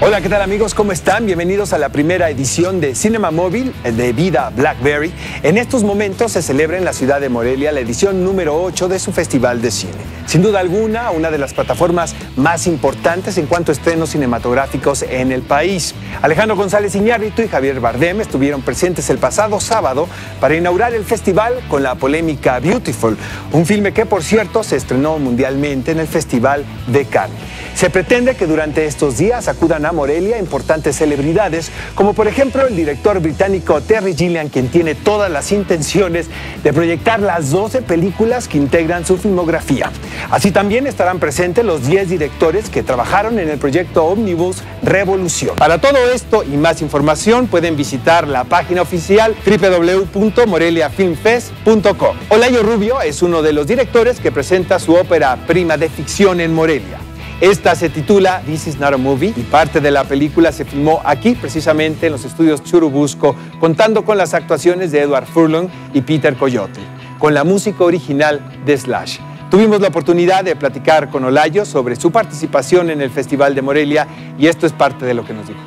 Hola, ¿qué tal amigos? ¿Cómo están? Bienvenidos a la primera edición de Cinema Móvil de Vida Blackberry. En estos momentos se celebra en la ciudad de Morelia la edición número 8 de su Festival de Cine. Sin duda alguna, una de las plataformas más importantes en cuanto a estrenos cinematográficos en el país. Alejandro González Iñárritu y Javier Bardem estuvieron presentes el pasado sábado para inaugurar el festival con la polémica Beautiful, un filme que, por cierto, se estrenó mundialmente en el Festival de Cannes. Se pretende que durante estos días acudan a Morelia importantes celebridades, como por ejemplo el director británico Terry Gilliam, quien tiene todas las intenciones de proyectar las 12 películas que integran su filmografía. Así también estarán presentes los 10 directores que trabajaron en el proyecto Omnibus Revolución. Para todo esto y más información pueden visitar la página oficial www.moreliafilmfest.com. Olayo Rubio es uno de los directores que presenta su ópera prima de ficción en Morelia. Esta se titula This is not a movie y parte de la película se filmó aquí, precisamente en los estudios Churubusco, contando con las actuaciones de Edward Furlong y Peter Coyote, con la música original de Slash. Tuvimos la oportunidad de platicar con Olayo sobre su participación en el Festival de Morelia y esto es parte de lo que nos dijo.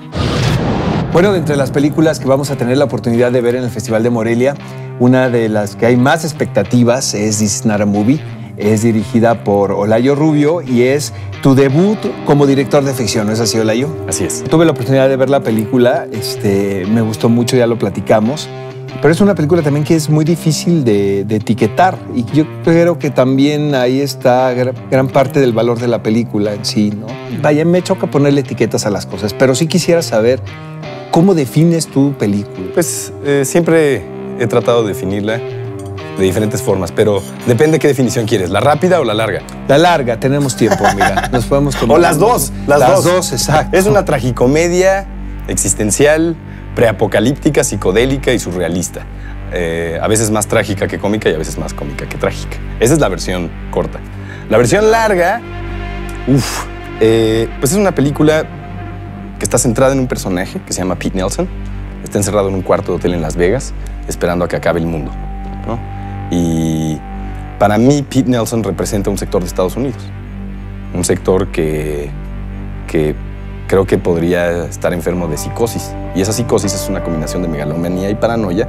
Bueno, de entre las películas que vamos a tener la oportunidad de ver en el Festival de Morelia, una de las que hay más expectativas es This is not a movie. Es dirigida por Olayo Rubio y es tu debut como director de ficción, ¿no es así, Olayo? Así es. Tuve la oportunidad de ver la película, me gustó mucho, ya lo platicamos, pero es una película también que es muy difícil de etiquetar y yo creo que también ahí está gran parte del valor de la película en sí, ¿no? Vaya, me choca ponerle etiquetas a las cosas, pero sí quisiera saber cómo defines tu película. Pues siempre he tratado de definirla de diferentes formas, pero depende qué definición quieres, ¿la rápida o la larga? La larga, tenemos tiempo, mira, nos podemos tomar. O las dos, las dos, exacto. Es una tragicomedia existencial, preapocalíptica, psicodélica y surrealista. A veces más trágica que cómica y a veces más cómica que trágica. Esa es la versión corta. La versión larga, pues es una película que está centrada en un personaje que se llama Pete Nelson. Está encerrado en un cuarto de hotel en Las Vegas, esperando a que acabe el mundo, ¿no? Y para mí, Pete Nelson representa un sector de Estados Unidos. Un sector que creo que podría estar enfermo de psicosis. Y esa psicosis es una combinación de megalomanía y paranoia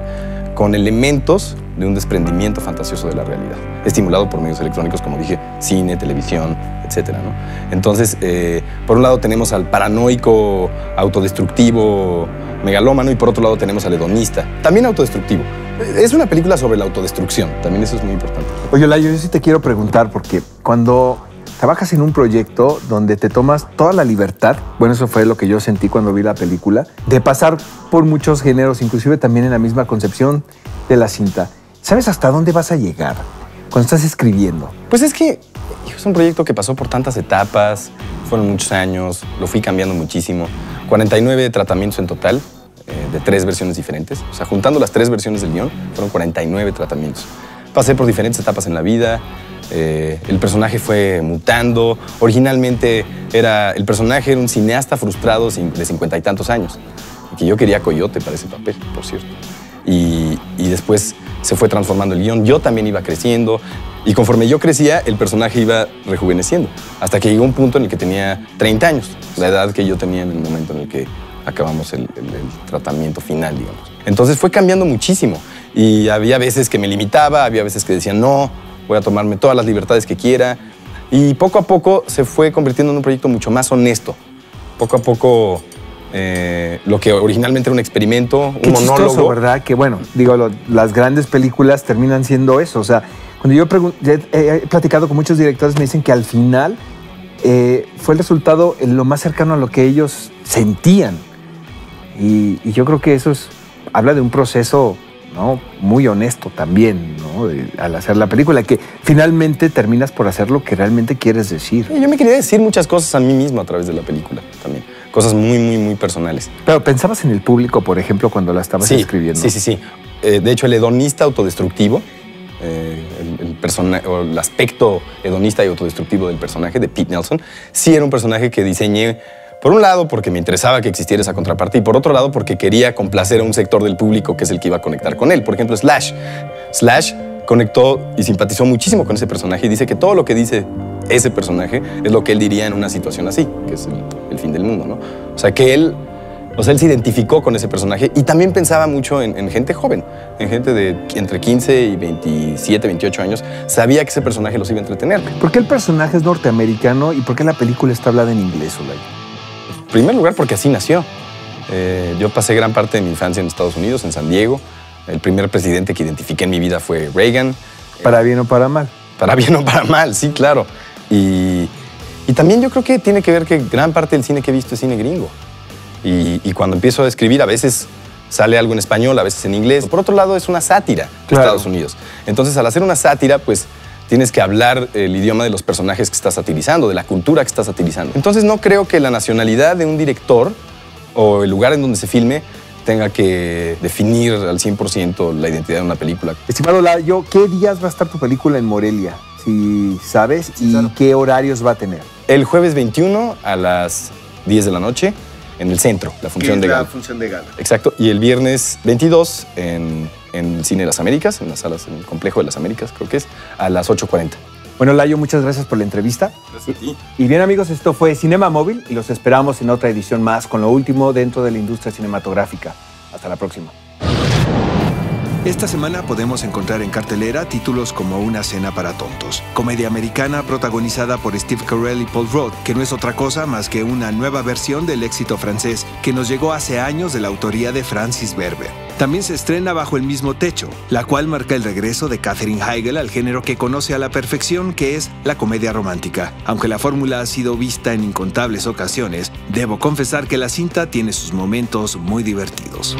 con elementos de un desprendimiento fantasioso de la realidad, estimulado por medios electrónicos, como dije, cine, televisión, etcétera, ¿no? Entonces, por un lado tenemos al paranoico, autodestructivo, megalómano, y por otro lado tenemos al hedonista, también autodestructivo. Es una película sobre la autodestrucción, también eso es muy importante. Oye, Olayo, yo sí te quiero preguntar, porque cuando trabajas en un proyecto donde te tomas toda la libertad, bueno, eso fue lo que yo sentí cuando vi la película, de pasar por muchos géneros, inclusive también en la misma concepción de la cinta, ¿sabes hasta dónde vas a llegar cuando estás escribiendo? Pues es que es un proyecto que pasó por tantas etapas, fueron muchos años, lo fui cambiando muchísimo, 49 tratamientos en total, de 3 versiones diferentes. O sea, juntando las 3 versiones del guión, fueron 49 tratamientos. Pasé por diferentes etapas en la vida, el personaje fue mutando. Originalmente el personaje era un cineasta frustrado de 50 y tantos años, que yo quería Coyote para ese papel, por cierto. Y después se fue transformando el guión, yo también iba creciendo, y conforme yo crecía, el personaje iba rejuveneciendo, hasta que llegó un punto en el que tenía 30 años, la edad que yo tenía en el momento en el que acabamos el tratamiento final, digamos. Entonces fue cambiando muchísimo y había veces que me limitaba, había veces que decía no, voy a tomarme todas las libertades que quiera, y poco a poco se fue convirtiendo en un proyecto mucho más honesto. Poco a poco lo que originalmente era un experimento, Qué un monólogo. chistoso, ¿verdad? Que bueno, digo, las grandes películas terminan siendo eso. O sea, cuando yo he platicado con muchos directores, me dicen que al final fue el resultado lo más cercano a lo que ellos sentían. Y yo creo que eso habla de un proceso, ¿no?, muy honesto también, ¿no?, al hacer la película, que finalmente terminas por hacer lo que realmente quieres decir. Yo me quería decir muchas cosas a mí mismo a través de la película también. Cosas muy, muy, muy personales. Pero ¿pensabas en el público, por ejemplo, cuando la estabas escribiendo? Sí. De hecho, el hedonista autodestructivo, el aspecto hedonista y autodestructivo del personaje de Pete Nelson, sí era un personaje que diseñé, por un lado, porque me interesaba que existiera esa contraparte, y por otro lado, porque quería complacer a un sector del público que es el que iba a conectar con él. Por ejemplo, Slash. Slash conectó y simpatizó muchísimo con ese personaje y dice que todo lo que dice ese personaje es lo que él diría en una situación así, que es el fin del mundo, ¿no? O sea, que él se identificó con ese personaje y también pensaba mucho en gente joven, en gente de entre 15 y 27, 28 años. Sabía que ese personaje los iba a entretener. ¿Por qué el personaje es norteamericano y por qué la película está hablada en inglés, Olay? En primer lugar, porque así nació. Yo pasé gran parte de mi infancia en Estados Unidos, en San Diego. El primer presidente que identifiqué en mi vida fue Reagan. ¿Para bien o para mal? Para bien o para mal, sí, claro. Y también yo creo que tiene que ver que gran parte del cine que he visto es cine gringo. Y cuando empiezo a escribir, a veces sale algo en español, a veces en inglés. Por otro lado, es una sátira de Estados Unidos. Entonces, al hacer una sátira, pues tienes que hablar el idioma de los personajes que estás satirizando, de la cultura que estás satirizando. Entonces, no creo que la nacionalidad de un director o el lugar en donde se filme tenga que definir al 100% la identidad de una película. Estimado Layo, ¿qué días va a estar tu película en Morelia? Si sabes, sí, y claro, ¿qué horarios va a tener? El jueves 21 a las 10 de la noche en el centro, la función de gala. La función de gala. Exacto. Y el viernes 22 en el Cine de las Américas, en las salas, en el Complejo de las Américas, creo que es, a las 8:40. Bueno, Layo, muchas gracias por la entrevista. Gracias a ti. Y bien, amigos, esto fue Cinema Móvil y los esperamos en otra edición más con lo último dentro de la industria cinematográfica. Hasta la próxima. Esta semana podemos encontrar en cartelera títulos como Una cena para tontos, comedia americana protagonizada por Steve Carell y Paul Rudd, que no es otra cosa más que una nueva versión del éxito francés que nos llegó hace años de la autoría de Francis Berber. También se estrena Bajo el mismo techo, la cual marca el regreso de Katherine Heigl al género que conoce a la perfección, que es la comedia romántica. Aunque la fórmula ha sido vista en incontables ocasiones, debo confesar que la cinta tiene sus momentos muy divertidos.